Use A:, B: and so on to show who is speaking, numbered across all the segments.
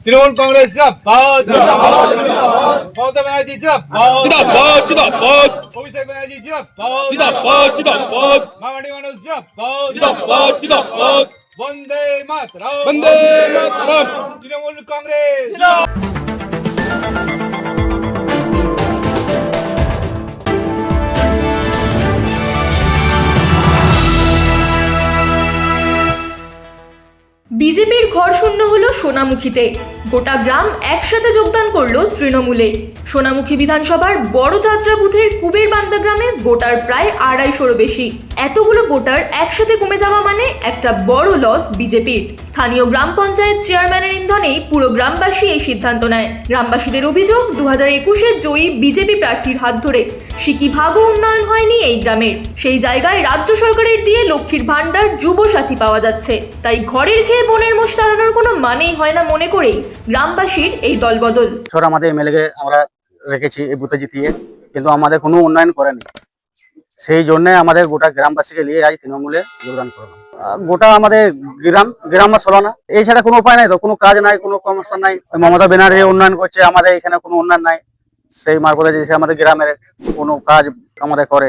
A: তৃণমূল কংগ্রেস জিন্দাবাদ, মমতা ব্যানার্জি জিন্দাবাদ, অভিষেক ব্যানার্জি জিন্দাবাদ, মামাটি মানুষ জিন্দাবাদ, বন্দে মাতরম, তৃণমূল কংগ্রেস।
B: বিজেপির ঘর শূন্য হলো সোনামুখীতে। গোটা গ্রাম একসাথে যোগদান করলো তৃণমূলে। সোনামুখী বিধানসভার বড় যাত্রা বুথের কুবেরবান্দা গ্রামে ভোটার প্রায় 250-রও বেশি। এতগুলো ভোটার একসাথে কমে যাওয়া মানে একটা বড় লস বিজেপির। স্থানীয় গ্রাম পঞ্চায়েত চেয়ারম্যানের ইন্ধনেই পুরো গ্রামবাসী এই সিদ্ধান্ত নেয়। গ্রামবাসীদের অভিযোগ, 2021-এ জয়ী বিজেপি প্রার্থীর হাত ধরে সিকিভাগও উন্নয়ন হয়নি এই গ্রামের। সেই জায়গায় রাজ্য সরকারের দিয়ে লক্ষ্মীর ভান্ডার, যুব সাথী পাওয়া যাচ্ছে। তাই ঘরের খেয়ে বোনের মোষ তাড়ানোর কোনো মানেই হয় না মনে করেই গ্রামবাসীর এই দলবদল।
C: আমাদের এমএলএ আমরা রেখেছি এই বুথে জিতিয়ে, কিন্তু আমাদের কোনো উন্নয়ন করেনি। সেই জন্য আমাদের গোটা গ্রামবাসীকে নিয়ে আজ তৃণমূলে যোগদান করলাম। গোটা আমাদের গ্রাম চলো না, এই ছাড়া কোনো উপায় নাই, তো কোনো কাজ নাই, কোনো কর্মস্থান নাই। মমতা ব্যানার্জি উন্নয়ন করছে, আমাদের এখানে কোনো উন্নয়ন নাই। সেই মারফতে যে আমাদের গ্রামের কোনো কাজ আমাদের করে,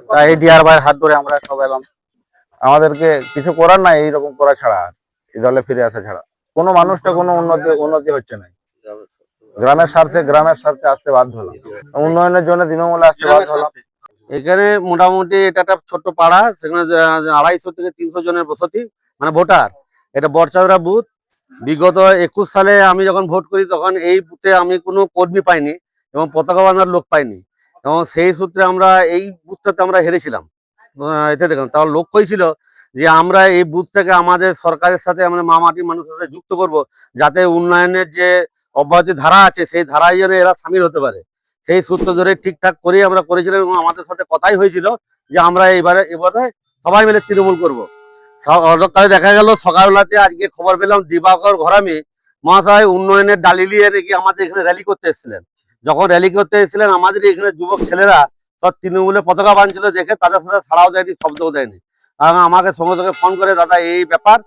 C: তাই এই ডিআর ভাইয়ের হাত ধরে আমরা সব এলাম।
D: আমাদেরকে কিছু করার নাই, এইরকম করা ছাড়া, এই দলে ফিরে আসা ছাড়া কোনো মানুষটা কোনো উন্নতি হচ্ছে না। গ্রামের স্বার্থে আসতে বাধ্য হলাম, উন্নয়নের জন্য তৃণমূলে আসতে বাধ্য হলাম।
C: এখানে মোটামুটি এটা একটা ছোট্ট পাড়া, সেখানে 250 থেকে 300 জনের বসতি, মানে ভোটার। এটা বরচাদরা বুথ। বিগত 21 সালে আমি যখন ভোট করি তখন এই বুথে আমি কোনো কর্মী পাইনি এবং পতাকা বাঁধার লোক পাইনি, এবং সেই সূত্রে আমরা এই বুথটাতে আমরা হেরেছিলাম। এতে দেখুন, তার লক্ষ্যই ছিল যে আমরা এই বুথটাকে আমাদের সরকারের সাথে, আমাদের মামাটির মানুষের সাথে যুক্ত করব, যাতে উন্নয়নের যে অব্যাহতি ধারা আছে সেই ধারায় যেন এরা সামিল হতে পারে। সেই সূত্র ধরে ঠিকঠাক করেই আমরা করেছিলাম, এবং আমাদের সাথে কথাই হয়েছিল যে আমরা এবারে সবাই মিলে তৃণমূল করবো। অনেককালে দেখা গেল সকালবেলাতে আজকে খবর পেলাম দিবাকর ঘরামি মহাশয় উন্নয়নের ডালি নিয়ে নাকি আমাদের এখানে র্যালি করতে এসেছিলেন। যখন র্যালি করতে এসেছিলেন, আমাদের এখানে যুবক ছেলেরা সব তৃণমূলের পতাকা বাঁধছিল, দেখে তাদের সাথে ছাড়াও দেয়নি, শব্দও দেয়নি। আমাকে সঙ্গে সঙ্গে ফোন করে, দাদা এই ব্যাপার,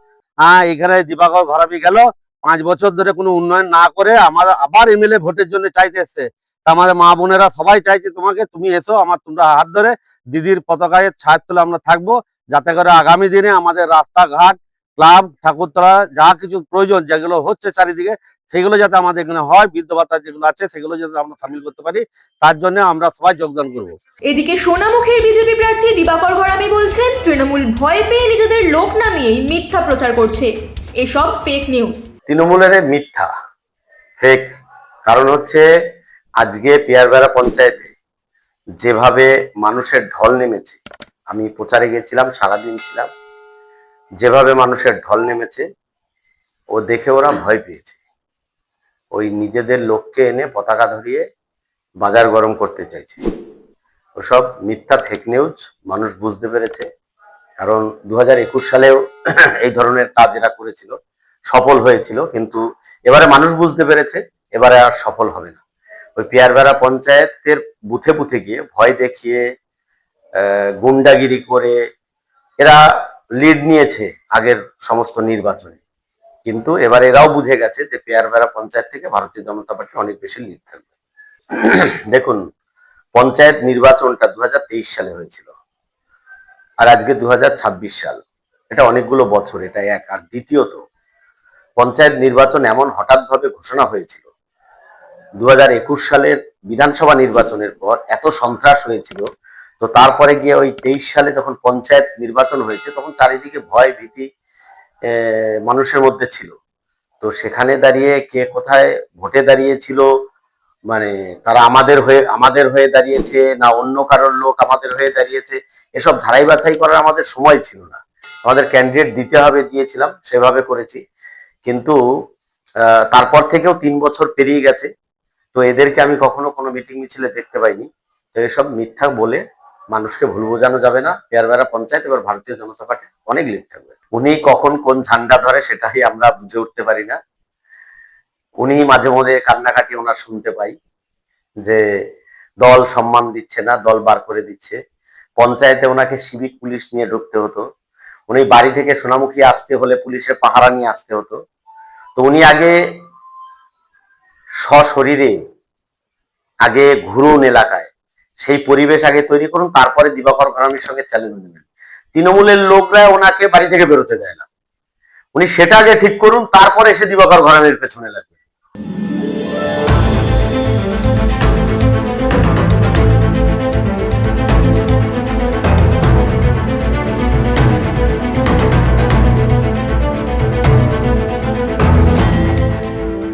C: এখানে দিবাকর ঘরামি গেল 5 বছর ধরে কোনো উন্নয়ন না করে আমার আবার এমএলএ ভোটের জন্য চাইতে এসছে। তা আমাদের মা বোনেরা সবাই চাইছে তুমি এসো, তোমরা হাত ধরে দিদির পতাকায় ছায়ার তলে আমরা থাকবো, যাতে করে আগামী দিনে আমাদের রাস্তাঘাট, ক্লাব, ঠাকুরতলা যা কিছু প্রয়োজন যেগুলো হচ্ছে চারিদিকে, সেগুলো যাতে আমাদের এখানে হয়, বৃদ্ধ ভাতা যেগুলো আছে সেগুলো যাতে আমরা সামিল করতে পারি, তার জন্য আমরা সবাই যোগদান করব।
B: এদিকে সোনামুখীর বিজেপি প্রার্থী দিবাকর ঘরামি বলছেন, তৃণমূল ভয় পেয়ে নিজেদের লোক নামিয়েই মিথ্যা প্রচার করছে। এসব ফেক নিউজ।
E: তৃণমূলের মিথ্যা, ফেক। কারণ হচ্ছে আজকে পিয়ারবেড়া পঞ্চায়েতে যেভাবে মানুষের ঢল নেমেছে, আমি প্রচারে গেছিলাম, সারাদিন ছিলাম, যেভাবে মানুষের ঢল নেমেছে ও দেখে ওরা ভয় পেয়েছে। ওই নিজেদের লোককে এনে পতাকা ধরিয়ে বাজার গরম করতে চাইছে। ওসব মিথ্যা, ফেক নিউজ। মানুষ বুঝতে পেরেছে, কারণ 2021 সালেও এই ধরনের কাজ এরা করেছিল, সফল হয়েছিল, কিন্তু এবারে মানুষ বুঝতে পেরেছে এবারে আর সফল হবে না। ওই পিয়ারবেড়া পঞ্চায়েতের বুথে বুথে গিয়ে ভয় দেখিয়ে, গুন্ডাগিরি করে এরা লিড নিয়েছে আগের সমস্ত নির্বাচনে, কিন্তু এবার এরাও বুঝে গেছে যে পিয়ারবেড়া পঞ্চায়েত থেকে ভারতীয় জনতা পার্টি অনেক বেশি লিড থাকবে। দেখুন, পঞ্চায়েত নির্বাচনটা 2023 সালে হয়েছিল, আর আজকে 2026 সাল। এটা অনেকগুলো বছর, এটা এক। আর দ্বিতীয়ত, পঞ্চায়েত নির্বাচন এমন হঠাৎ ভাবে ঘোষণা হয়েছিল। 2021 সালের বিধানসভা নির্বাচনের পর এত সন্ত্রাস হয়েছিল, তো তারপরে গিয়ে ওই 23 সালে যখন পঞ্চায়েত নির্বাচন হয়েছে, তখন চারিদিকে ভয় ভীতি মানুষের মধ্যে ছিল। তো সেখানে দাঁড়িয়ে কে কোথায় ভোটে দাঁড়িয়েছিল, মানে তারা আমাদের হয়ে দাঁড়িয়েছে না অন্য কারোর লোক আমাদের হয়ে দাঁড়িয়েছে, এসব ধারাই বাছাই করার আমাদের সময় ছিল না। আমাদের ক্যান্ডিডেট দিতে হবে, দিয়েছিলাম, সেভাবে করেছি। কিন্তু তারপর থেকেও 3 বছর পেরিয়ে গেছে, তো এদেরকে আমি কখনো কোনো মিটিং মিছিলে দেখতে পাইনি। তো এসব মিথ্যা বলে মানুষকে ভুল বোঝানো যাবে না। পিয়ারবেড়া পঞ্চায়েত এবার ভারতীয় জনতা পার্টি অনেক লিড থাকবে। উনি কখন কোন ঝান্ডা ধরে সেটাই আমরা বুঝে উঠতে পারি না। উনি মাঝে মধ্যে কান্নাকাটি ওনার শুনতে পাই যে দল সম্মান দিচ্ছে না, দল বার করে দিচ্ছে। পঞ্চায়েতে ওনাকে সিভিক পুলিশ নিয়ে ঢুকতে হতো, উনি বাড়ি থেকে সোনামুখী আসতে হলে পুলিশের পাহারা নিয়ে আসতে হতো। তো উনি আগে সশরীরে আগে ঘুরুন এলাকায়, সেই পরিবেশ আগে তৈরি করুন, তারপরে দিবাকর ঘরামির সঙ্গে চ্যালেঞ্জ নেবেন। তৃণমূলের লোকরা ওনাকে বাড়ি থেকে বেরোতে দেয় না, উনি সেটা আগে ঠিক করুন, তারপরে এসে দিবাকর ঘরামির পেছনে লাগবে।